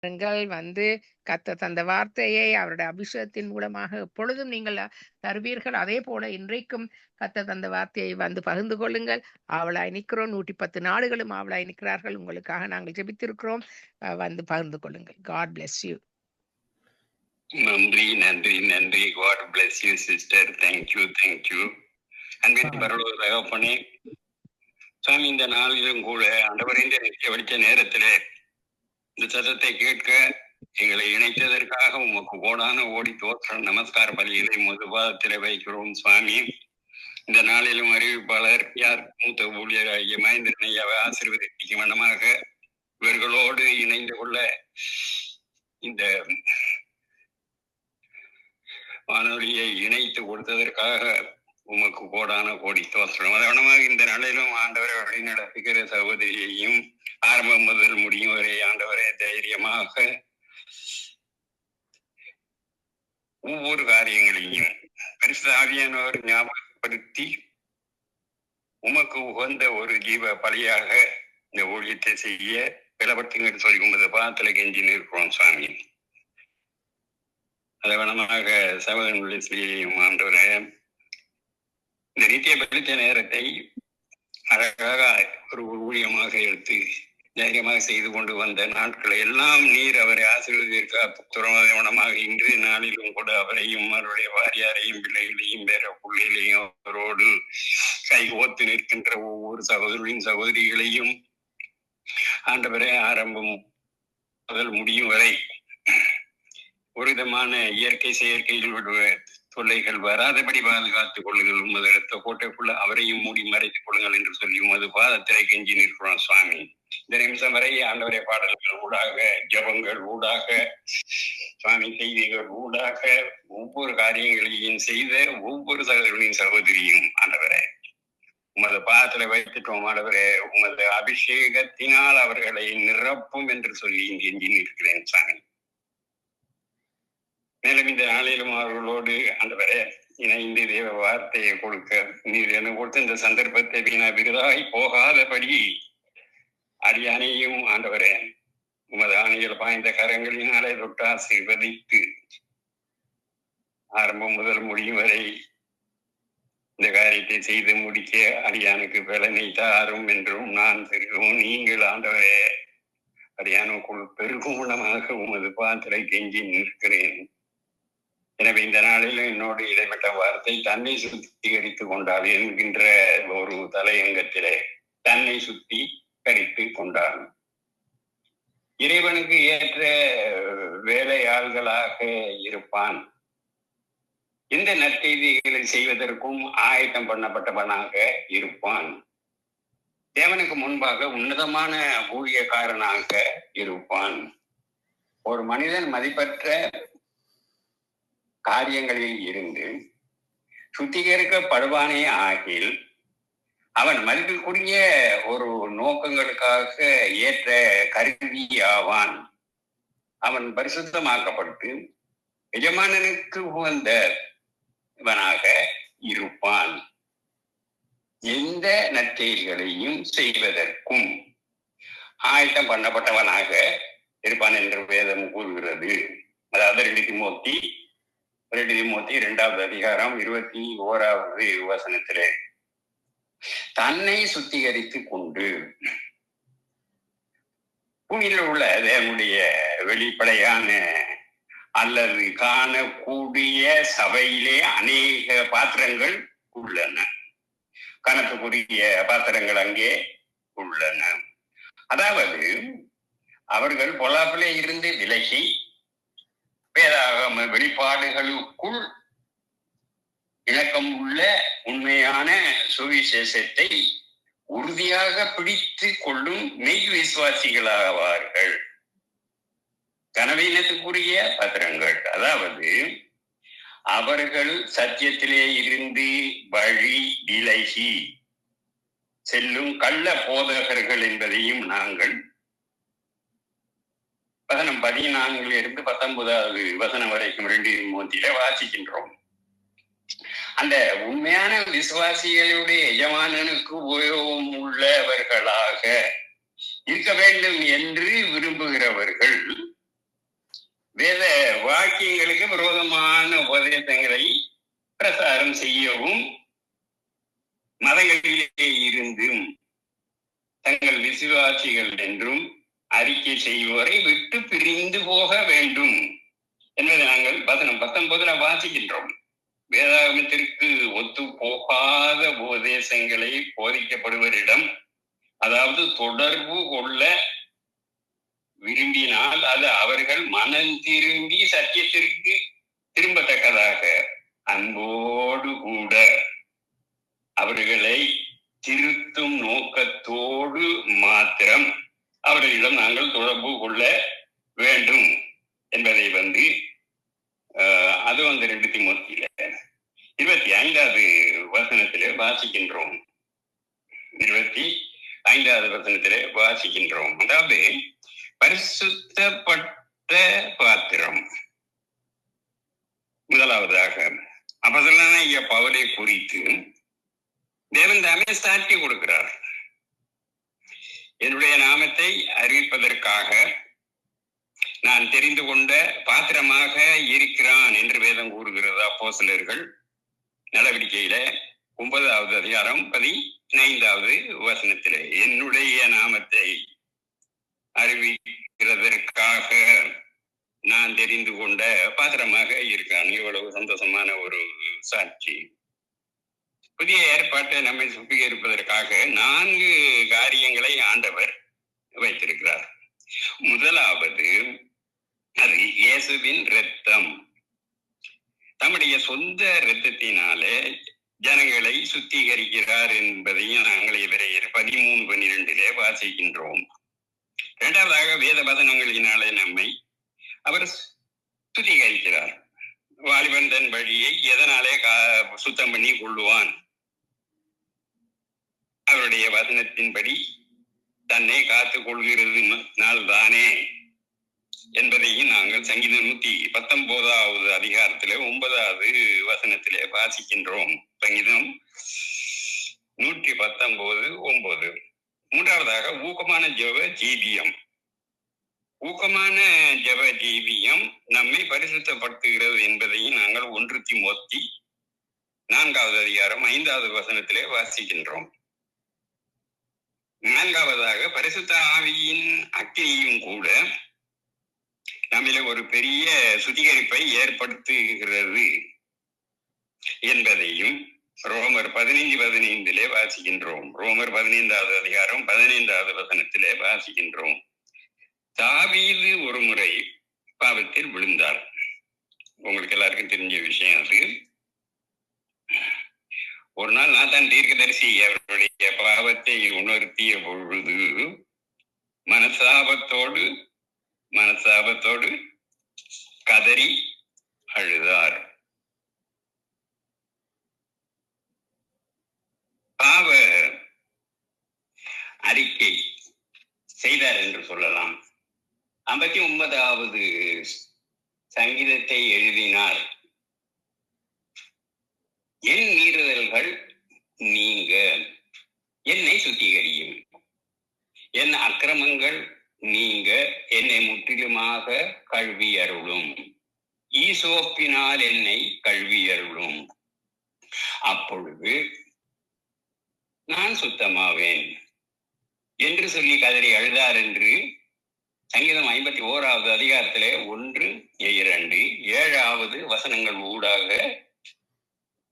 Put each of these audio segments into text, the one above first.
வந்து கர்த்தர் தந்த வார்த்தையை அவருடைய அபிஷேகத்தின் மூலமாக எப்பொழுதும் நீங்கள் தருவீர்கள். அதே போல இன்றைக்கும் கர்த்தர் தந்த வார்த்தையை வந்து பகிர்ந்து கொள்ளுங்கள். ஆவலாய் நிற்கிறோம். 110 நாடுகளும் ஆவலாய் நிற்கிறார்கள். உங்களுக்காக நாங்கள் ஜெபித்திருக்கிறோம். வந்து பகிர்ந்து கொள்ளுங்கள். God bless you. நன்றி நன்றி நன்றி. God bless you sister. Thank you. அன்பின் பரலோக தகப்பனே, சாமி, இந்த நாளிலும் கூட ஆண்டவரே, இந்த நித்திய வெளிச்ச நேரத்திலே இந்த சத்தத்தை கேட்க எங்களை இணைத்ததற்காக உமக்கு கோடான ஓடி தோற்றம் நமஸ்கார பலியிலே மதுபாதத்திலே வைக்கிறோம் சுவாமி. இந்த நாளிலும் அறிவிப்பாளர் யார் மூத்த ஊழியராகிய மகேந்திரனை ஆசீர்வதிக்கும் வண்ணமாக இவர்களோடு இணைந்து கொள்ள இந்த வானொலியை இணைத்து கொடுத்ததற்காக உமக்கு கோடான கோடி தோற்றம். அதவனமாக இந்த நாளிலும் ஆண்டவரை வழி நடத்துகிற சகோதரியையும் ஆரம்பம் முதல் முடியும் வரை ஆண்டவரை தைரியமாக ஒவ்வொரு காரியங்களையும் பரிசுத்த ஆவியானவர் ஞாபகப்படுத்தி உமக்கு உகந்த ஒரு ஜீவ பலியாக இந்த ஊழியத்தை செய்ய பிளபட்டுங்கள் சொல்லி உமது பாதத்துல கெஞ்சி நிற்கிறோம் சுவாமி. அதவனமாக சகோதரன் ஆண்டவரை இந்த நித்திய வெளிச்ச நேரத்தை அழகாக ஒரு ஊழியமாக எடுத்து தைரியமாக செய்து கொண்டு வந்த நாட்களை எல்லாம் நீர் அவரை ஆசீர்வதிக்க துறவனமாக இன்றைய நாளிலும் கூட அவரையும் அவருடைய வாரியாரையும் பிள்ளைகளையும் வேற பிள்ளைகளையும் அவரோடு கை கோத்து நிற்கின்ற ஒவ்வொரு சகோதரின் சகோதரிகளையும் ஆண்டவரே ஆரம்பம் முதல் முடியும் வரை ஒரு விதமான இயற்கை செயற்கைகளுடைய தொல்லைகள் வராதபடி பாதுகாத்துக் கொள்ளுங்கள். உமது இரத்த கோட்டைக்குள்ள அவரையும் மூடி மறைத்துக் கொள்ளுங்கள் என்று சொல்லி உமது பாதத்திலே கெஞ்சி நிற்கிறோம் சுவாமி. இந்த நிமிஷம் வரை ஆண்டவரை பாடல்கள் ஊடாக, ஜபங்கள் ஊடாக, சுவாமி செய்திகள் ஊடாக ஒவ்வொரு காரியங்களையும் செய்த ஒவ்வொரு சகோதரனின் சகோதரியும் ஆண்டவரை உமது பாதத்துல வைத்துட்டோம். ஆண்டவரே, உமது அபிஷேகத்தினால் அவர்களை நிரப்பும் என்று சொல்லி கெஞ்சி நிற்கிறேன் சுவாமி. மேலும் இந்த நாளிலும் அவர்களோடு ஆண்டவரே இணைந்து தேவ வார்த்தையை கொடுக்க நீர் எனக்கு கொடுத்த இந்த சந்தர்ப்பத்தை வீணா விருதாய் போகாதபடி அடியானையும் ஆண்டவரே உமது ஆணையில் பாய்ந்த கரங்களினாலே தொட்டு ஆசீர்வதித்து ஆரம்பம் முதல் முடியும் வரை இந்த காரியத்தை செய்து முடிக்க அடியானுக்கு பலனை தாரும் என்றும் நான் பெருகும் நீங்கள் ஆண்டவரே அடியானுக்குள் பெருகும் குணமாக உமது பாத்திரை கெஞ்சி நிற்கிறேன். எனவே இந்த நாளில் என்னோடு இடைப்பட்ட வார்த்தை தன்னை சுத்திகரித்துக் கொண்டாள் என்கின்ற ஒரு தலையங்கத்திலே தன்னை சுத்திகரித்து கொண்டாள். இறைவனுக்கு ஏற்ற வேலையாள்களாக இருப்பான். இந்த நற்செய்திகளை செய்வதற்கும் ஆயத்தம் பண்ணப்பட்டவனாக இருப்பான். தேவனுக்கு முன்பாக உன்னதமான ஊழியக்காரனாக இருப்பான். ஒரு மனிதன் மதிப்பற்ற காரியங்களில் இருந்து சுத்திகரிக்கப்படுவானே ஆகில் அவன் மதிப்பிற்குரிய ஒரு நோக்கங்களுக்காக ஏற்ற கருவி ஆவான். அவன் பரிசுத்தமாக்கப்பட்டு எஜமானனுக்கு உகந்தவனாக இருப்பான். எந்த நற்செயல்களையும் செய்வதற்கும் ஆயத்தம் பண்ணப்பட்டவனாக இருப்பான் என்று வேதம் கூறுகிறது. அதாவது 2 தீமோத்தி 2வது அதிகாரம் 21வது வசனத்திலே தன்னை சுத்திகரித்துக் கொண்டு பூமியில் உள்ள தேவனுடைய வெளிப்படையான அல்லது காணக்கூடிய சபையிலே அநேக பாத்திரங்கள் உள்ளன. கணக்குக்குரிய பாத்திரங்கள் அங்கே உள்ளன. அதாவது அவர்கள் பொல்லாப்பிலே இருந்து விலகி வேதாகம வெளிப்பாடுகளுக்குள் இணக்கம் உள்ள உண்மையான சுவிசேஷத்தை உறுதியாக பிடித்து கொள்ளும் மெய் விசுவாசிகளாவார்கள். கனவீனத்துக்குரிய பத்திரங்கள், அதாவது அவர்கள் சத்தியத்திலே இருந்து வழி விலகி செல்லும் கள்ள போதகர்கள் என்பதையும் நாங்கள் வசனம் 14 19வது வசனம் வரைக்கும் 2 தீமோத்தியில வாசிக்கின்றோம். அந்த உண்மையான விசுவாசிகளுடைய எஜமானனுக்கு உபயோகம் உள்ளவர்களாக இருக்க வேண்டும் என்று விரும்புகிறவர்கள் வாக்கியங்களுக்கு விரோதமான உபதேசங்களை பிரசாரம் செய்யவும், மதங்களிலே இருந்தும் தங்கள் விசுவாசிகள் என்றும் அறிக்கை செய்வோரை விட்டு பிரிந்து போக வேண்டும் என்பதை நாங்கள் வசனம் 19 வாசிக்கின்றோம். வேதாகமத்திற்கு ஒத்து போகாத உபதேசங்களை போதிக்கப்படுவரிடம், அதாவது தொடர்பு கொள்ள விரும்பினால் அது அவர்கள் மனம் திரும்பி சத்தியத்திற்கு திரும்பத்தக்கதாக அன்போடு கூட அவர்களை திருத்தும் நோக்கத்தோடு மாத்திரம் அவர்களிடம் நாங்கள் தொடர்பு கொள்ள வேண்டும் என்பதை அது 2 தீமோத்தேயுல 25வது வசனத்திலே வாசிக்கின்றோம். 25வது வசனத்திலே வாசிக்கின்றோம். அதாவது பரிசுத்தப்பட்ட பாத்திரம். முதலாவதாக அப்போஸ்தலனாகிய பவுலை குறித்து தேவன் தாமே சாட்சி கொடுக்கிறார். என்னுடைய நாமத்தை அறிவிப்பதற்காக நான் தெரிந்து கொண்ட பாத்திரமாக இருக்கிறான் என்று வேதம் கூறுகிறது. அப்போஸ்தலர்கள் நடவடிக்கையில 9வது அதிகாரம் 15வது வசனத்திலே என்னுடைய நாமத்தை அறிவிக்கிறதற்காக நான் தெரிந்து கொண்ட பாத்திரமாக இருக்கான். இவ்வளவு சந்தோஷமான ஒரு சாட்சி. புதிய ஏற்பாட்டை நம்மை சுத்திகரிப்பதற்காக 4 காரியங்களை ஆண்டவர் வைத்திருக்கிறார். முதலாவது, அது இயேசுவின் இரத்தம். தம்முடைய சொந்த இரத்தத்தினாலே ஜனங்களை சுத்திகரிக்கிறார் என்பதையும் நாங்கள் எபிரேயர் 13:12 வாசிக்கின்றோம். இரண்டாவதாக, வேத வசனங்களினாலே நம்மை அவர் சுத்திகரிக்கிறார். வாலிபன் தன் வழியை எதனாலே சுத்தம் பண்ணி கொள்ளுவான்? அவருடைய வசனத்தின்படி தன்னை காத்துக் கொள்கிறதுனால் தானே என்பதையும் நாங்கள் சங்கீதம் 119வது அதிகாரத்திலே 9வது வசனத்திலே வாசிக்கின்றோம். சங்கீதம் 119:9. மூன்றாவதாக, ஊக்கமான ஜெப ஜீவியம். ஊக்கமான ஜெப ஜீவியம் நம்மை பரிசுத்தப்படுத்துகிறது என்பதையும் நாங்கள் 1 தீமோத்தி 4வது அதிகாரம் 5வது வசனத்திலே வாசிக்கின்றோம். 4வதாக, பரிசுத்த ஆவியின் அக்கினியும் கூட நம்மில ஒரு பெரிய சுத்திகரிப்பை ஏற்படுத்துகிறது என்பதையும் ரோமர் 15:15 வாசிக்கின்றோம். ரோமர் 15வது அதிகாரம் 15வது வசனத்திலே வாசிக்கின்றோம். தாவீது ஒரு முறை பாவத்தில் விழுந்தார். உங்களுக்கு எல்லாருக்கும் தெரிஞ்ச விஷயம் அது. ஒரு நாள் நாத்தான் தீர்க்கதரிசி அவருடைய பாவத்தை உணர்த்திய பொழுது மனசாபத்தோடு கதறி அழுதார். பாவ அறிக்கை செய்தார் என்று சொல்லலாம். 59வது சங்கீதத்தை எழுதினார். என் மீறுதல்கள் நீங்க என்னை சுத்திகரியும், என் அக்கிரமங்கள் நீங்க என்னை முற்றிலுமாக கழுவி அருளும், ஈசோப்பினால் என்னை கழுவி அருளும், அப்பொழுது நான் சுத்தமாவேன் என்று சொல்லி கதறி அழுதார் என்று சங்கீதம் 51வது அதிகாரத்திலே 1, 2, 7வது வசனங்கள் ஊடாக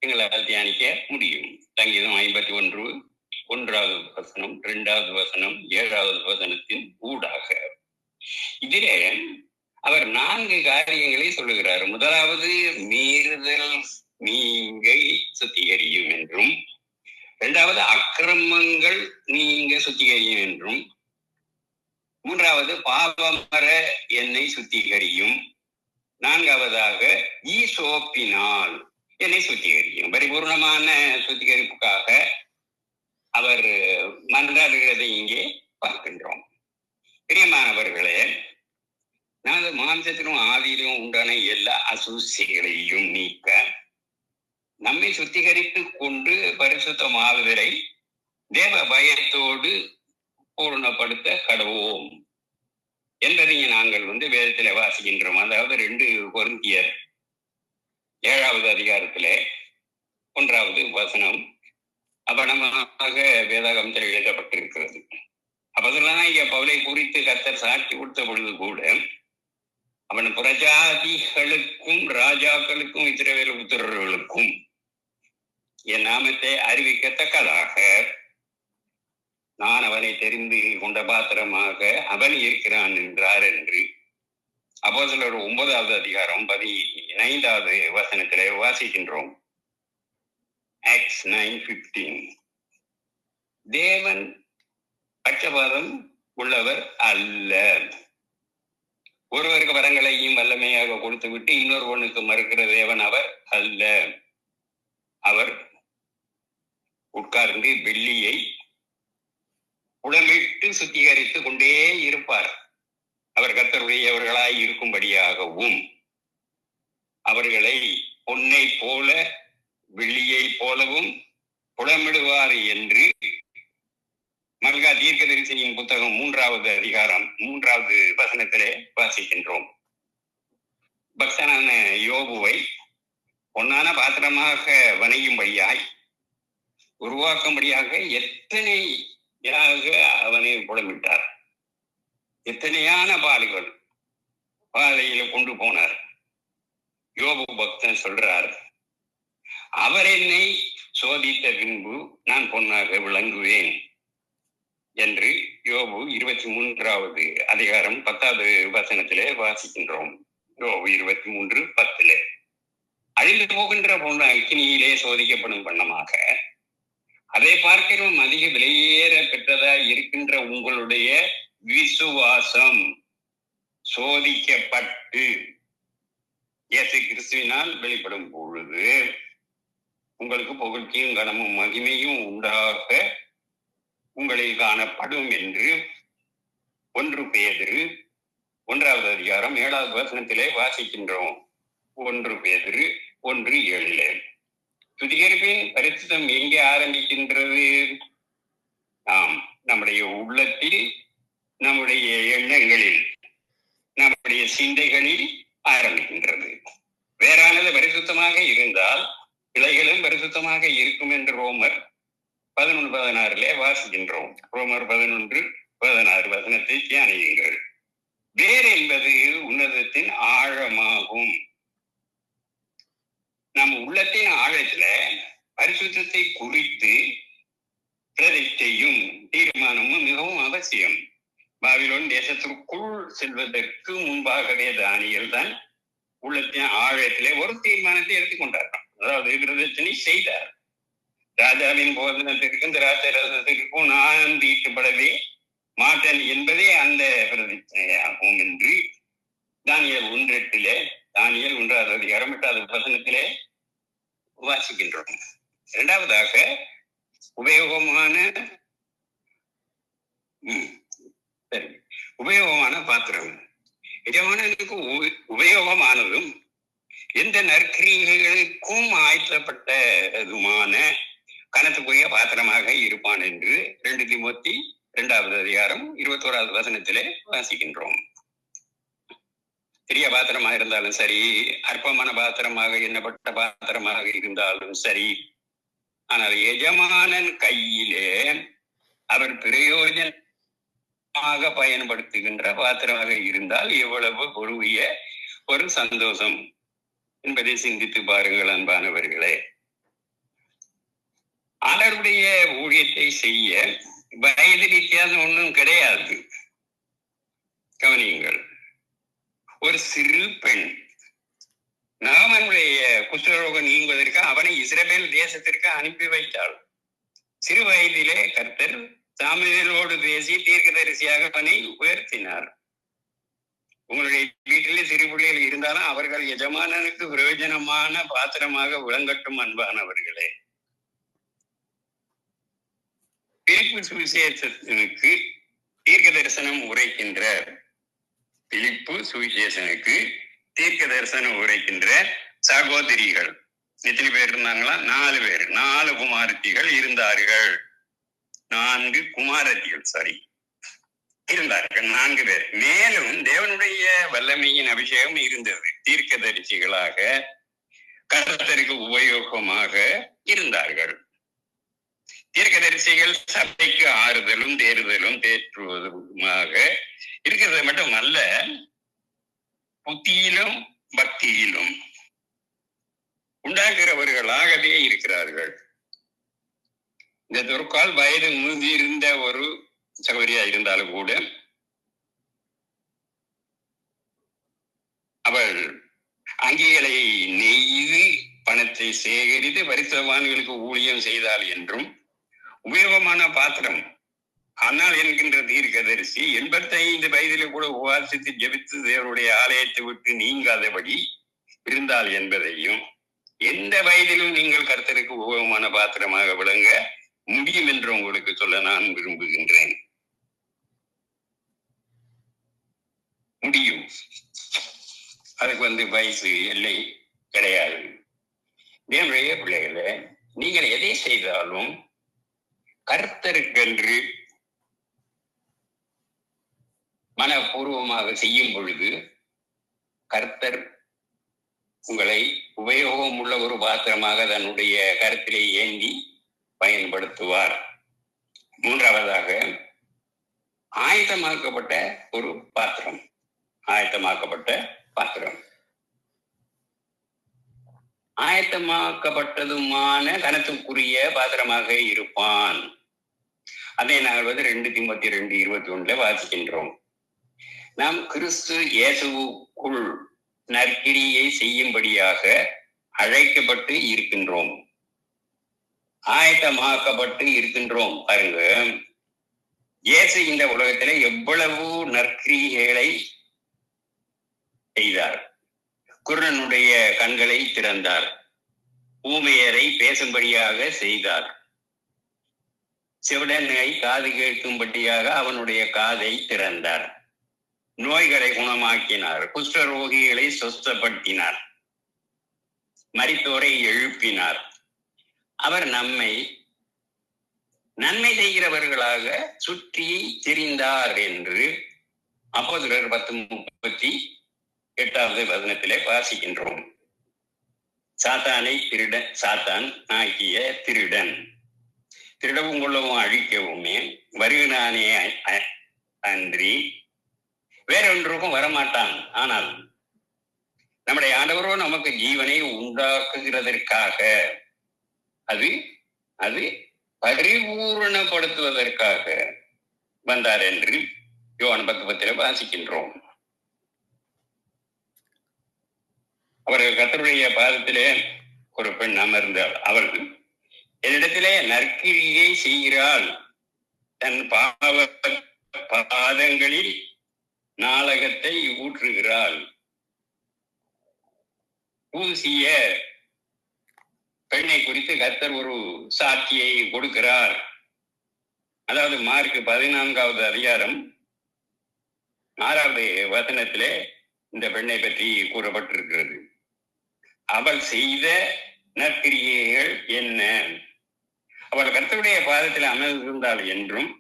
எங்களால் தியானிக்க முடியும். சங்கீதம் 51, 1வது வசனம், 2வது வசனம், 7வது வசனத்தின் ஊடாக இதிலே அவர் 4 காரியங்களை சொல்லுகிறார். முதலாவது, மீறுதல் நீங்க சுத்திகரியும் என்றும், 2வது, அக்கிரமங்கள் நீங்க சுத்திகரியும் என்றும், 3வது, பாவமர என்னை சுத்திகரியும், 4வதாக, ஈசோப்பினால் என்னை சுத்திகரிக்கும். பரிபூர்ணமான சுத்திகரிப்புக்காக அவர் மன்றாடுகிறதை இங்கே பார்க்கின்றோம். பிரியமானவர்களே, நமது மாம்சத்திலும் ஆவியிலும் உண்டான எல்லா அசூசிகளையும் நீக்க நம்மை சுத்திகரித்துக் கொண்டு பரிசுத்தமாகுதலை தேவ பயத்தோடு பூர்ணப்படுத்த கடவோம். என்பதை நாங்கள் வேதத்திலே வாசிக்கின்றோம். அதாவது 2 கொரிந்தியர் 7வது அதிகாரத்திலே 1வது வசனம் அவனமாக வேதாகமத்தில் எழுதப்பட்டிருக்கிறது. அப்போதுலாகிய பவுலை குறித்து கர்த்தர் சாட்சி கொடுத்த பொழுது கூட அவன் புறஜாதிகளுக்கும் ராஜாக்களுக்கும் இஸ்ரவேல் புத்திரர்களுக்கும் என் நாமத்தை அறிவிக்கத்தக்கதாக நான் அவனை தெரிந்து கொண்ட பாத்திரமாக அவன் இருக்கிறான் என்றார் என்று அப்போஸ்தலர் 9வது அதிகாரம் 15வது வசனத்திலே வாசிக்கின்றோம். ஆக்ட்ஸ் 9:15. தேவன் பட்சபாதம் உள்ளவர் அல்ல. ஒருவருக்கு வரங்களையும் வல்லமையாக கொடுத்து விட்டு இன்னொருவனுக்கு மறுக்கிற தேவன் அவர் அல்ல. அவர் உட்கார்ந்து வெள்ளியை உடலிட்டு சுத்திகரித்துக் கொண்டே இருப்பார். அவர் கர்த்தருடையவர்களாய் இருக்கும்படியாகவும் அவர்களை பொன்னை போல வெள்ளியை போலவும் புலமிடுவார் என்று மல்கா தீர்க்கதரிசியின் புத்தகம் 3வது அதிகாரம் 3வது வசனத்திலே வாசிக்கின்றோம். பக்தனான யோபுவை பொன்னான பாத்திரமாக வணையும்படியாய் உருவாக்கும்படியாக எத்தனையாக அவனை புலமிட்டார். எத்தனையான பாதையில கொண்டு போனார். யோபு பக்தன் சொல்றார், அவர் என்னை சோதித்த பின்பு நான் பொன்னாக விளங்குவேன் என்று யோபு 23வது அதிகாரம் 10வது வசனத்திலே வாசிக்கின்றோம். யோபு 23:10. அழிந்து போகின்ற பொண்ணு அக்கினியிலே சோதிக்கப்படும் வண்ணமாக அதை பார்க்கிறோம் அதிக விலையேற பெற்றதா இருக்கின்ற உங்களுடைய விசுவாசம் சோதிக்கப்பட்டு இயேசு கிறிஸ்துவினால் வெளிப்படும் பொழுது உங்களுக்கு புகழ்ச்சியும் கனமும் மகிமையும் உண்டாக உங்களில் காணப்படும் என்று 1 பேதுரு 1வது அதிகாரம் 7வது வசனத்திலே வாசிக்கின்றோம். 1 பேதுரு 1:7. சுத்திகரிப்பின் பரிசுத்தம் எங்கே ஆரம்பிக்கின்றது? நம்முடைய உள்ளத்தில், நம்முடைய எண்ணங்களில், நம்முடைய சிந்தைகளில் ஆரம்பிக்கின்றது. வேறானது பரிசுத்தமாக இருந்தால் கிளைகளும் பரிசுத்தமாக இருக்கும் என்று ரோமர் 11:16 வாசிக்கின்றோம். ரோமர் 11:16 வசனத்தை தியானியுங்கள். வேர் என்பது உன்னதத்தின் ஆழமாகும். நம் உள்ளத்தின் ஆழத்துல பரிசுத்தத்தை குறித்து பிரதிஷ்டையும் தீர்மானமும் மிகவும் அவசியம். பாபிலோன் தேசத்திற்குள் செல்வதற்கு முன்பாகவே தானியேல் தான் உள்ளத்தின் ஆழத்திலே ஒரு தீர்மானத்தை எடுத்துக்கொண்டார். அதாவது பிரதிஷ்டனை செய்தார். ராஜாவின் போதனத்திற்கும் திராட்சரசத்திற்கும் நான் தீட்டுப்படவே மாட்டேன் என்பதே அந்த பிரதிஷ்டையாகும் என்று தானியேல் 1:8 தானியேல் 1வது அதிகாரம் 8வது வசனத்திலே வாசிக்கின்றோம். இரண்டாவதாக உபயோகமான பாத்திரம். எஜமானனுக்கு உபயோகமானதும் எந்த நற்கிரியைகளுக்கும் ஆயத்தப்பட்டதுமான கனத்துக்குரிய பாத்திரமாக இருப்பான் என்று 2 தீமோத்தி 2வது அதிகாரம் 21வது வசனத்திலே வாசிக்கின்றோம். பெரிய பாத்திரமாக இருந்தாலும் சரி, அற்பமான பாத்திரமாக எண்ணப்பட்ட பாத்திரமாக இருந்தாலும் சரி, ஆனால் எஜமானன் கையிலே அவர் பிரயோஜனமாக பயன்படுத்துகின்ற பாத்திரமாக இருந்தால் எவ்வளவு பொருவிய ஒரு சந்தோஷம் என்பதை சிந்தித்து பாருங்கள் அன்பானவர்களே. அவருடைய ஊழியத்தை செய்ய வயது வித்தியாசம் ஒன்றும் கிடையாது. கவனியுங்கள். ஒரு சிறு பெண் நாமனுடைய குஷ்டரோகம் நீங்குவதற்கு அவனை இஸ்ரவேல் தேசத்திற்கு அனுப்பி வைத்தாள். சிறு வயதிலே கர்த்தர் சாமுவேலோடு பேசி தீர்க்கதரிசியாக அவனை உயர்த்தினார். உங்களுடைய வீட்டிலே சிறு பிள்ளைகள் இருந்தாலும் அவர்கள் எஜமானனுக்கு பிரயோஜனமான பாத்திரமாக விளங்கட்டும் அன்பானவர்களே. பிலிப்பு சுவிசேஷனுக்கு தீர்க்க தரிசனம் உரைக்கின்ற சகோதரிகள் எத்தனை பேர் இருந்தாங்களா? 4 பேர். 4 குமாரத்திகள் இருந்தார்கள். 4 குமாரத்திகள். இருந்தார்கள் 4 பேர். மேலும் தேவனுடைய வல்லமையின் அபிஷேகம் இருந்தது. தீர்க்கதரிசிகளாக கர்த்தருக்கு உபயோகமாக இருந்தார்கள். தீர்க்கதரிசிகள் சபைக்கு ஆறுதலும் தேறுதலும் தேற்றுவதுமாக இருக்கிறது மட்டுமல்ல, புத்தியிலும் பக்தியிலும் உண்டாகிறவர்களாகவே இருக்கிறார்கள். இந்த துர்கால் வயது முதிர்ந்த ஒரு சகோதரியா இருந்தாலும் கூட அவள் அங்கிகளை நெய்து பணத்தை சேகரித்து பரிசுத்தவான்களுக்கு ஊழியம் செய்தாள் என்றும், உபயோகமான பாத்திரம் ஆனால் என்கின்ற தீர்க்கதரிசி 85 வயதிலே கூட உபாசித்து ஜெபித்து தேவனுடைய ஆலயத்தை விட்டு நீங்காதபடி இருந்தாள் என்பதையும், எந்த வயதிலும் நீங்கள் கர்த்தருக்கு உபயோகமான பாத்திரமாக விளங்க முடியும் என்று உங்களுக்கு சொல்ல நான் விரும்புகின்றேன். முடியும். அதுக்கு வயசு எல்லை கிடையாது. தேவனுடைய பிள்ளைகளை, நீங்கள் எதை செய்தாலும் கர்த்தருக்கென்று மனப்பூர்வமாக செய்யும் பொழுது கர்த்தர் உங்களை உபயோகம் உள்ள ஒரு பாத்திரமாக தன்னுடைய கருத்திலே ஏந்தி பயன்படுத்துவார். 3வதாக, ஆயத்தமாக்கப்பட்ட ஒரு பாத்திரம். ஆயத்தமாக்கப்பட்ட பாத்திரம், ஆயத்தமாக்கப்பட்டதுமான கனத்துக்குரிய பாத்திரமாக இருப்பான். அதை நாங்கள் 2 தீமோத்தேயு 2:21 வாசிக்கின்றோம். நாம் கிறிஸ்து இயேசுவுக்குள் நற்கிரியை செய்யும்படியாக அழைக்கப்பட்டு இருக்கின்றோம், ஆயத்தமாக்கப்பட்டு இருக்கின்றோம். பாருங்க, இயேசு இந்த உலகத்திலே எவ்வளவு நற்கிரிகளை செய்தார். குருடனுடைய கண்களை திறந்தார், ஊமையரை பேசும்படியாக செய்தார், செவிடனை காது கேட்கும்படியாக அவனுடைய காதை திறந்தார், நோய்களை குணமாக்கினார், குஷ்டரோகிகளை சொஸ்தப்படுத்தினார், மரித்தோரை எழுப்பினார். அவர் நம்மை நன்மை செய்கிறவர்களாக சுற்றி திரிந்தார் என்று அப்போஸ்தலர் 10:38 வாசிக்கின்றோம். சாத்தான் ஆகிய திருடன் திருடவும் கொள்ளவும் அழிக்கவுமே வருகிறானே அன்றி வேறொன்றுக்கும் வரமாட்டான். ஆனால் நம்முடைய ஆண்டவரோ நமக்கு ஜீவனை உண்டாக்குகிறதற்காக, அது பரிபூரணப்படுத்துவதற்காக வந்தார் என்று யோவான் 10:10 வாசிக்கின்றோம். அவர்கள் கர்த்தருடைய பாதத்திலே ஒரு பெண் அமர்ந்தாள். அவள் என்னிடத்திலே நற்கிரியை செய்கிறாள், தன் பாதங்களில் நாளகத்தை ஊற்றுகிறாள். பூசிய பெண்ணை குறித்து கர்த்தர் ஒரு சாட்சியை கொடுக்கிறார். அதாவது மார்க் 14வது அதிகாரம் 6வது வசனத்திலே இந்த பெண்ணை பற்றி கூறப்பட்டிருக்கிறது. அவள் செய்த நற்கிரியைகள் என்ன? அவள் கர்த்தருடைய பாதத்தில் அமர்ந்திருந்தாள் என்றும்,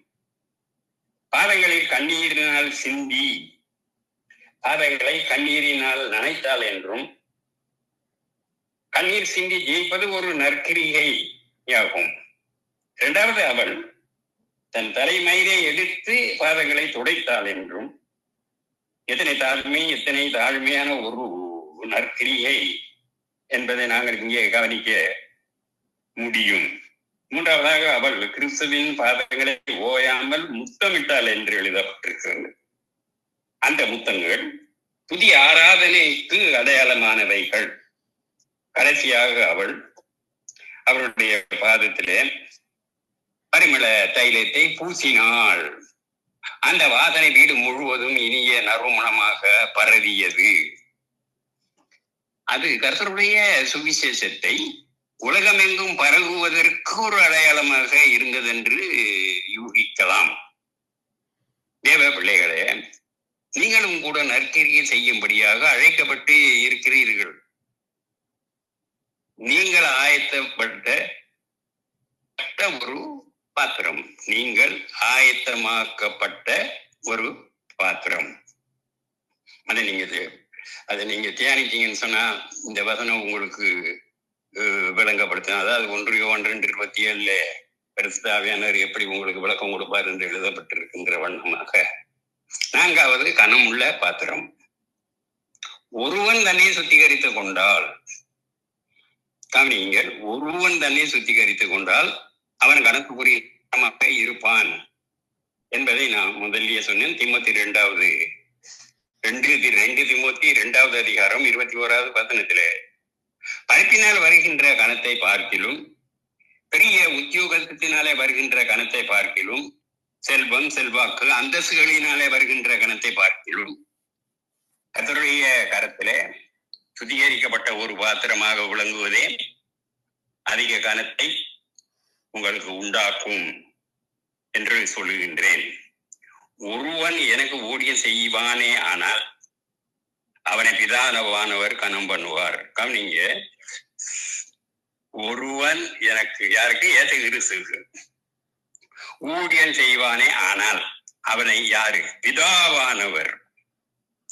பாதங்களில் கண்ணீரினால் சிந்தி பாதங்களை கண்ணீரினால் நனைத்தாள் என்றும், கண்ணீர் சிந்தி ஜெயிப்பது ஒரு நற்கிரிகையாகும். 2வது, அவள் தன் தலைமயிரை எடுத்து பாதங்களை துடைத்தாள் என்றும், எத்தனை தாழ்மையான ஒரு நற்கிரிகை என்பதை நாங்கள் இங்கே கவனிக்க முடியும். 3வதாக, அவள் கிறிஸ்துவின் பாதங்களை ஓயாமல் முத்தமிட்டாள் என்று எழுதப்பட்டிருக்கிறது. அந்த முத்தங்கள் புதிய ஆராதனைக்கு அடையாளமானவைகள். கடைசியாக அவள் அவருடைய பாதத்திலே பரிமள தைலத்தை பூசினாள். அந்த வாசனை வீடு முழுவதும் இனிய நறுமணமாக பரவியது. அது கர்த்தருடைய சுவிசேஷத்தை உலகமெங்கும் பரவுவதற்கு ஒரு அடையாளமாக இருந்தது என்று யூகிக்கலாம். தேவ பிள்ளைகளே, நீங்களும் கூட நற்கிரியை செய்யும்படியாக அழைக்கப்பட்டு இருக்கிறீர்கள். நீங்கள் ஆயத்தப்பட்ட ஒரு பாத்திரம், நீங்கள் ஆயத்தமாக்கப்பட்ட ஒரு பாத்திரம். அதை நீங்க தியானிச்சீங்கன்னு சொன்னா இந்த வசனம் உங்களுக்கு விளங்கப்படுத்தும். அதாவது 1 யோவான் 2:27 பரிசுத்தாவியானவர் எப்படி உங்களுக்கு விளக்கம் கொடுப்பார் என்று எழுதப்பட்டிருக்கின்ற வண்ணமாக 4வது கனம் உள்ள பாத்திரம். ஒருவன் தன்னை சுத்திகரித்துக் கொண்டால், கவனியுங்கள், ஒருவன் தன்னை சுத்திகரித்துக் கொண்டால் அவன் கணக்குக்குரிய இருப்பான் என்பதை நான் முதலியே சொன்னேன். தீமோத்தி 2 தீமோத்தி 2வது அதிகாரம் 21வது வசனத்திலே, படைப்பினால் வருகின்ற கணத்தை பார்க்கிலும் பெரிய உத்தியோகத்தினாலே வருகின்ற கணத்தை பார்க்கிலும் செல்வம் செல்வாக்கு அந்தஸ்துகளினாலே வருகின்ற கணத்தை பார்க்கிலும் கர்த்தருடைய கரத்திலே சுத்திகரிக்கப்பட்ட ஒரு பாத்திரமாக விளங்குவதே அதிக கணத்தை உங்களுக்கு உண்டாக்கும் என்று சொல்லுகின்றேன். ஒருவன் எனக்கு ஊழியம் செய்வானே ஆனால் அவனை பிதாவானவர் கனம் பண்ணுவார். கவனிங்க, ஒருவன் எனக்கு, யாருக்கு? ஏசு கிறிஸ்துவுக்கு ஊழியம் செய்வானே ஆனால் அவனை யாரு? பிதாவானவர்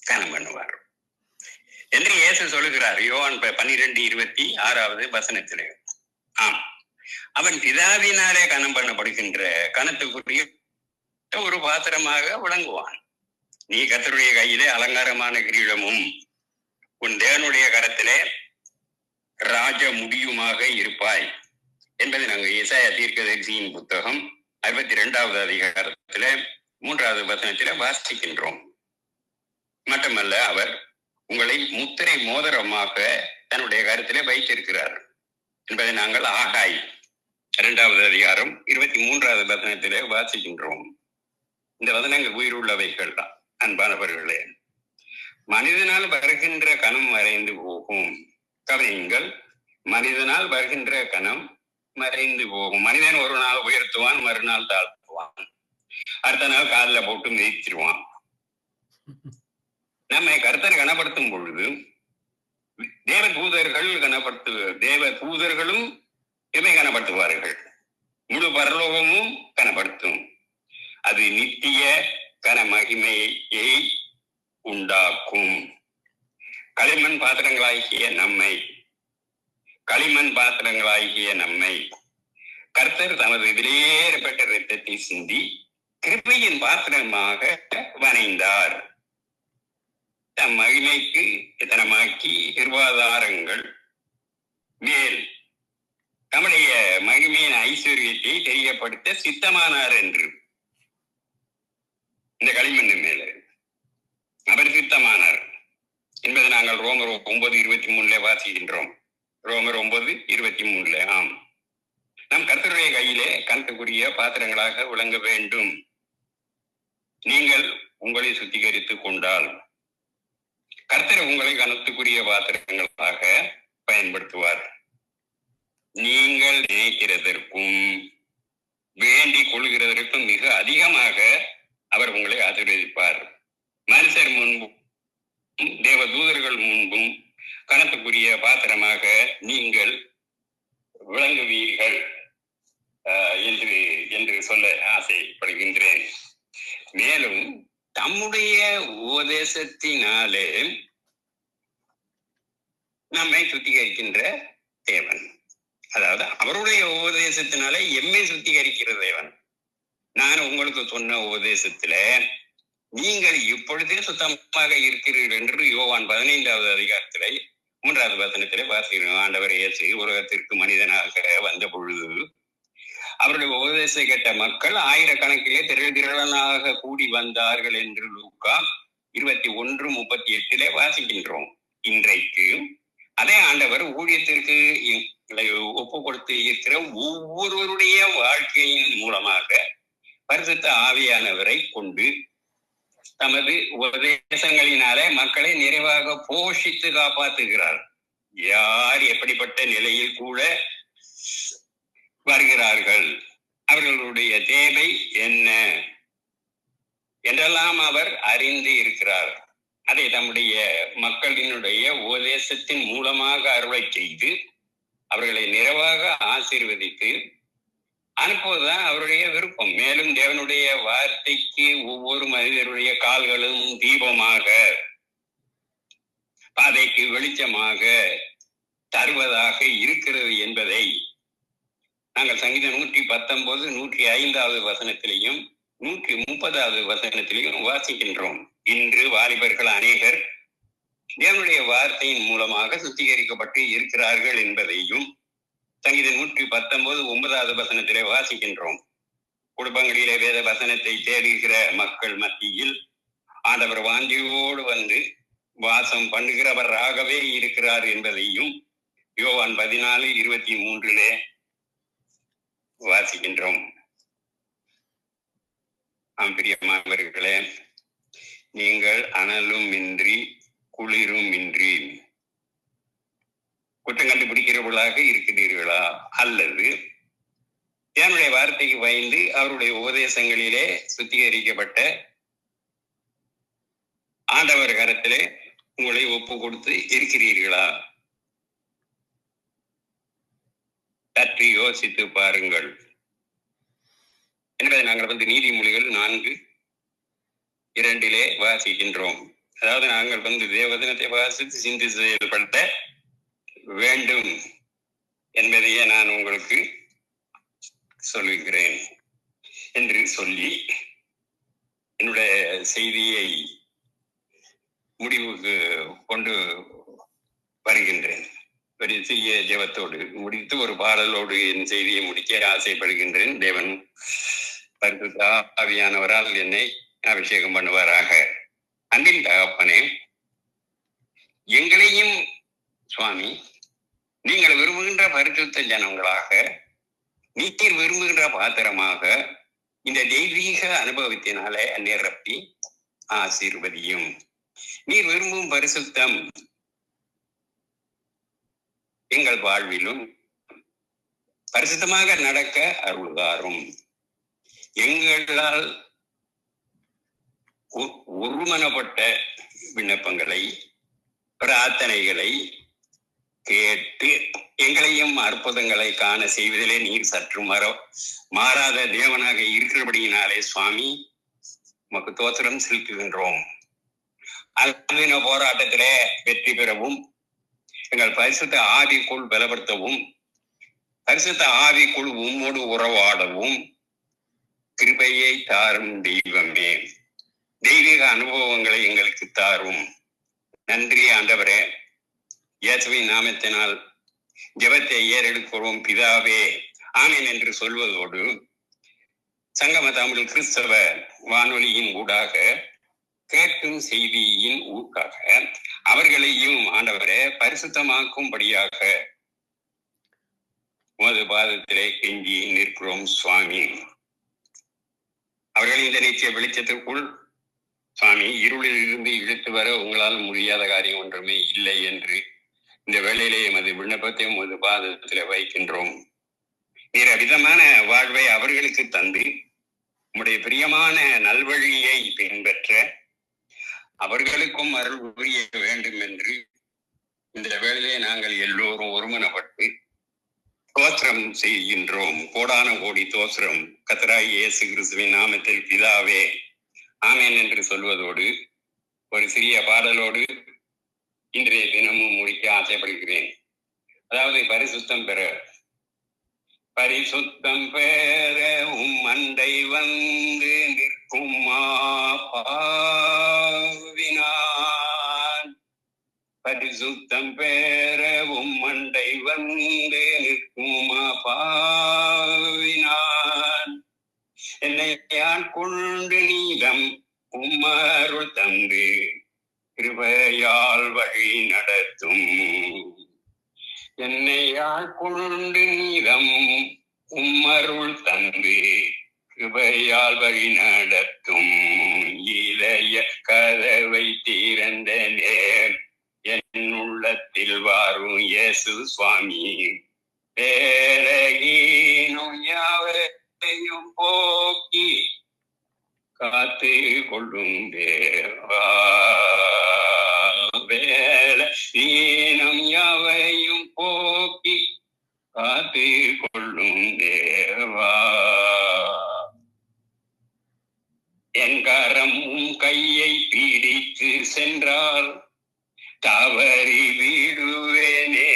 கனம் பண்ணுவார் என்று இயேசு சொல்லுகிறார் யோவான் 12:26வது வசனத்திலே. ஆம், அவன் பிதாவினாலே கனம் பண்ணப்படுகின்ற கனத்துக்குரிய ஒரு பாத்திரமாக விளங்குவான். நீ கர்த்தருடைய கையிலே அலங்காரமான கிரீடமும் உன் தேவனுடைய கரத்திலே ராஜ முடியுமாக இருப்பாய் என்பதை நாங்கள் ஏசாயா தீர்க்கதரிசியின் புத்தகம் 62வது அதிகாரத்திலே 3வது வசனத்திலே வாசிக்கின்றோம். மட்டுமல்ல, அவர் உங்களை முத்திரை மோதிரமாக தன்னுடைய கருத்திலே வைத்திருக்கிறார் என்பதை நாங்கள் ஆகாய் 2வது அதிகாரம் 23வது வசனத்திலே வாசிக்கின்றோம். இந்த வசனங்கள் உயிருள்ளவைகள் தான் அன்பானவர்களே. மனிதனால் வருகின்ற கணம் மறைந்து போகும். கவனியுங்கள், மனிதனால் வருகின்ற கணம் மறைந்து போகும். மனிதன் ஒரு நாள் உயர்த்துவான், மறுநாள் தாழ்த்துவான், அடுத்த நாள் காலில் போட்டு மிதிச்சிருவான். நம்மை கர்த்தர் கனப்படுத்தும் பொழுது தேவ தூதர்களும் இவை கனப்படுத்துவார்கள். முழு பரலோகமும் கனப்படுத்தும். அது நித்திய கன மகிமையை உண்டாக்கும். களிமண் பாத்திரங்களாகிய நம்மை கர்த்தர் தமது விலையேறப்பட்ட இரத்தத்தை சிந்தி கிருபையின் பாத்திரமாக வணைந்தார். தம் மகிமைக்கு இத்தனமாக்கி கிருபாதாரங்கள் மேல் தம்முடைய மகிமையின் ஐஸ்வர்யத்தை தெரியப்படுத்த சித்தமானார் என்று. இந்த களிமண் மேல அவர் சித்தமானார் என்பதை நாங்கள் ரோமர் 9:23 வாசிக்கின்றோம். ரோமர் 9:23. ஆம், நம் கர்த்தருடைய கையிலே கணக்குரிய பாத்திரங்களாக விளங்க வேண்டும். நீங்கள் உங்களை சுத்திகரித்துக் கொண்டால் கர்த்தர் உங்களை கணத்துக்குரிய பாத்திரங்களாக பயன்படுத்துவார். நீங்கள் நினைக்கிறதற்கும் வேண்டிக் கொள்கிறதற்கும் மிக அதிகமாக அவர் உங்களை ஆசீர்வதிப்பார். மனுஷர் முன்பும் தேவ தூதர்கள் முன்பும் கணத்துக்குரிய பாத்திரமாக நீங்கள் விளங்குவீர்கள் என்று சொல்ல ஆசைப்படுகின்றேன். மேலும் தம்முடைய உபதேசத்தினாலே நம்மை சுத்திகரிக்கின்ற தேவன், அதாவது அவருடைய உபதேசத்தினாலே எம்மை சுத்திகரிக்கிற தேவன். நான் உங்களுக்கு சொன்ன உபதேசத்தில நீங்கள் இப்பொழுதே சுத்தமாக இருக்கிறீர்கள் என்று யோவான் 15வது அதிகாரத்திலே 3வது வசனத்திலே வாசிக்கிறோம். ஆண்டவர் இயேசு உலகத்திற்கு மனிதனாக வந்த பொழுது அவருடைய உபதேசத்தை கேட்ட மக்கள் ஆயிரக்கணக்கிலே திரளாக கூடி வந்தார்கள் என்று லூக்கா 21:38 வாசிக்கின்றோம். இன்றைக்கு அதே ஆண்டவர் ஊழியத்திற்கு ஒப்பு கொடுத்து இருக்கிற ஒவ்வொருவருடைய வாழ்க்கையின் மூலமாக பரிசுத்த ஆவியானவரை கொண்டு தமது உபதேசங்களினாலே மக்களை நிறைவாக போஷித்து காப்பாற்றுகிறார். யார் எப்படிப்பட்ட நிலையில் கூட வருகிறார்கள், அவர்களுடைய தேவை என்ன என்றெல்லாம் அவர் அறிந்து இருக்கிறார். அதை தம்முடைய மக்களினுடைய உபதேசத்தின் மூலமாக அருளை செய்து அவர்களை நிறைவாக ஆசீர்வதித்து அனுப்புவதுதான் அவருடைய விருப்பம். மேலும் தேவனுடைய வார்த்தைக்கு ஒவ்வொரு மனிதருடைய கால்களும் தீபமாக, பாதைக்கு வெளிச்சமாக தருவதாக இருக்கிறது என்பதை நாங்கள் சங்கீதம் 119, 105வது வசனத்திலையும் 130வது வசனத்திலையும் வாசிக்கின்றோம். இன்று வாலிபர்கள் அநேகர் தேவனுடைய வார்த்தையின் மூலமாக சுத்திகரிக்கப்பட்டு இருக்கிறார்கள் என்பதையும் சங்கீதம் 119, 9வது வசனத்திலே வாசிக்கின்றோம். குடும்பங்களிலே வேத வசனத்தை தேடுகிற மக்கள் மத்தியில் ஆண்டவர் வாஞ்சியோடு வந்து வாசம் பண்ணுகிறவராகவே இருக்கிறார் என்பதையும் யோவான் 14:23 வாசிக்கின்றோம். பிரியமானவர்களே, நீங்கள் அனலும் இன்றி குளிரும் இன்றி குற்றம் கண்டுபிடிக்கிறவர்களாக இருக்கிறீர்களா? அல்லது தேவனுடைய வார்த்தைக்கு பயந்து அவருடைய உபதேசங்களிலே சுத்திகரிக்கப்பட்ட ஆண்டவர் கரத்திலே உங்களை ஒப்பு கொடுத்து இருக்கிறீர்களா? சற்று யோசித்து பாருங்கள் என்பதை நாங்கள் நீதிமொழிகள் 4:2 வாசிக்கின்றோம். அதாவது நாங்கள் தேவவசனத்தை வாசித்து சிந்தித்து செயல்படுத்த வேண்டும் என்பதையே நான் உங்களுக்கு சொல்லுகிறேன் என்று சொல்லி என்னுடைய செய்தியை முடிவுக்கு கொண்டு வருகின்றேன். ஒரு சிறிய ஜெபத்தோடு முடித்து ஒரு பாடலோடு என் செய்தியை முடிக்க ஆசைப்படுகின்றேன். தேவன் பரிசுத்த ஆவியானவரால் என்னை அபிஷேகம் பண்ணுவாராக. அன்பின் தகப்பனே, எங்களையும் சுவாமி நீங்கள் விரும்புகின்ற பரிசுத்த ஜனங்களாக, நீர் விரும்புகின்ற பாத்திரமாக இந்த தெய்வீக அனுபவத்தினாலே நிரப்பி ஆசீர்வதியும். நீர் விரும்பும் பரிசுத்தம் எங்கள் வாழ்விலும் பரிசுத்தமாக நடக்க அருள்தாரும். எங்களால் ஒருமனப்பட்ட விண்ணப்பங்களை, பிரார்த்தனைகளை கேட்டு எங்களையும் அற்புதங்களை காண செய்வதிலே நீர் சற்று மாறாத தேவனாக இருக்கிறபடியினாலே சுவாமி உமக்கு தோத்திரம் செலுத்துகின்றோம். அன்பின போராட்டத்திலே வெற்றி பெறவும், எங்கள் பரிசுத்த ஆவிக்குள் பலப்படுத்தவும், பரிசுத்த ஆவிக்குள் உம்மோடு உறவாடவும் கிருபையை தாரும் தெய்வமே. தெய்வீக அனுபவங்களை எங்களுக்கு தாரும். நன்றி ஆண்டவரே. இயேசுவின் நாமத்தினால் ஜெபத்தை ஏறெடுக்கிறோம் பிதாவே, ஆமென் என்று சொல்வதோடு சங்கம தமிழ் கிறிஸ்தவ வானொலியின் ஊடாக கேட்கும் செய்தியின் ஊடாக அவர்களையும் ஆண்டவரே பரிசுத்தமாக்கும்படியாக உமது பாதத்திலே கெஞ்சி நிற்கிறோம் சுவாமி. அவர்கள் இந்த நிச்சய வெளிச்சத்திற்குள் சுவாமி இருளில் இருந்து இழுத்து வர உங்களால் முடியாத காரியம் ஒன்றுமே இல்லை என்று இந்த வேளையிலே எமது விண்ணப்பத்தை உமது பாதத்திலே வைக்கின்றோம். நீர் அவிதமான வாழ்வை அவர்களுக்கு தந்து உம்முடைய பிரியமான நல்வழியை பின்பற்ற அவர்களுக்கும் அருள் புரிய வேண்டும் என்று இந்த வேளையிலே நாங்கள் எல்லோரும் ஒருமனப்பட்டு தோத்திரம் செய்கின்றோம். கோடான கோடி தோத்திரம் கர்த்தராகிய இயேசு கிறிஸ்துவின் நாமத்தில் பிதாவே, ஆமென் என்று சொல்வதோடு ஒரு சிறிய பாடலோடு இன்றைய தினமும் முடிக்க ஆசைப்படுகிறேன். அதாவது பரிசுத்தம் பெற அண்டை வந்து நிற்கும் பாவினான். பரிசுத்தம் பெறவும் அண்டை வந்து நிற்கும் பாவினான். என்னை கொண்டு நீதம் உம்மருள் தந்து கிருபையால் வழி நடத்தும். என்னை கொண்டு நீதம் உம்மருள் தந்து கிருபையால் வழி நடத்தும். இளைய கதவை திறந்த நேர் என் உள்ளத்தில் வாரும் இயேசு சுவாமி. வேலையினும் யாவையும் போக்கி காத்து கொள்ளும் தேவா. வேலையினும் யாவையும் போக்கி காத்து கொள்ளும் கொள்ளும் தேவா. என் கரம் உம் கையை பிடித்து சென்றால் தவறி விடுவேனே.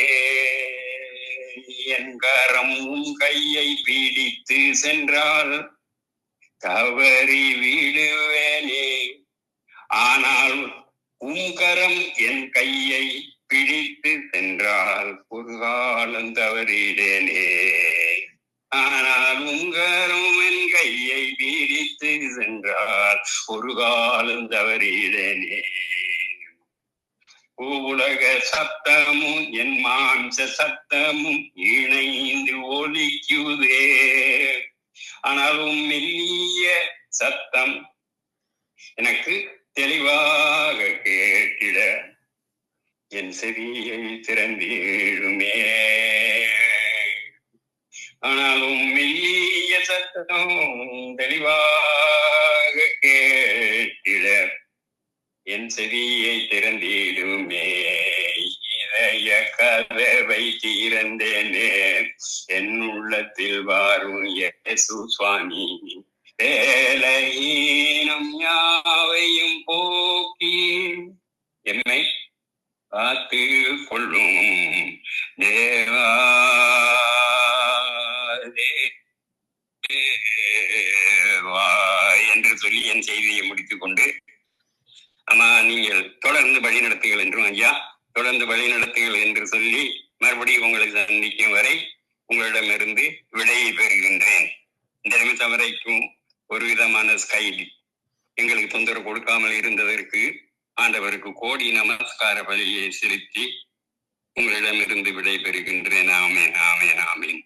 என் கரம் உம் கையை பிடித்து சென்றால் தவறி விடுவேனே. ஆனால் உம் கரம் என் கையை பிடித்து சென்றால் ஒரு காலம் தவறிடேனே. ஆனால் உங்கரும் என் கையை பிடித்து சென்றால் ஒரு காலம் தவறிடேனே. உலக சத்தமும் என் மாம்ச சத்தமும் இணைந்து ஒலிக்குதே. ஆனாலும் மெல்லிய சத்தம் எனக்கு தெளிவாக கேட்டிட என் செவியை திறந்திடுமே. ஆனாலும் மெல்லிய சத்தம் தெளிவாக கேட்டிட என் செவியை திறந்திடுமே. இதய கதவை திறந்தேனே, என் உள்ளத்தில் வாரும் இயேசு சுவாமி. வேலையீனம் யாவையும் போக்கி என்னை காத்து கொள்ளும் தேவா. என்று சொல்லி என் செய்தியை முடித்துக் கொண்டு, ஆமா நீங்கள் தொடர்ந்து வழி நடத்துங்கள் என்றும் ஐயா தொடர்ந்து வழி நடத்துங்கள் என்று சொல்லி மறுபடியும் உங்களை சந்திக்கும் வரை உங்களிடமிருந்து விடையை பெறுகின்றேன். இந்த நிமிஷம் வரைக்கும் ஒரு விதமான ஸ்கைல் எங்களுக்கு தொந்தரவு கொடுக்காமல் இருந்ததற்கு ஆண்டவருக்கு கோடி நமஸ்கார பலியை செலுத்தி உங்களிடமிருந்து விடை பெறுகின்றேன். ஆமேன், ஆமேன், ஆமேன்.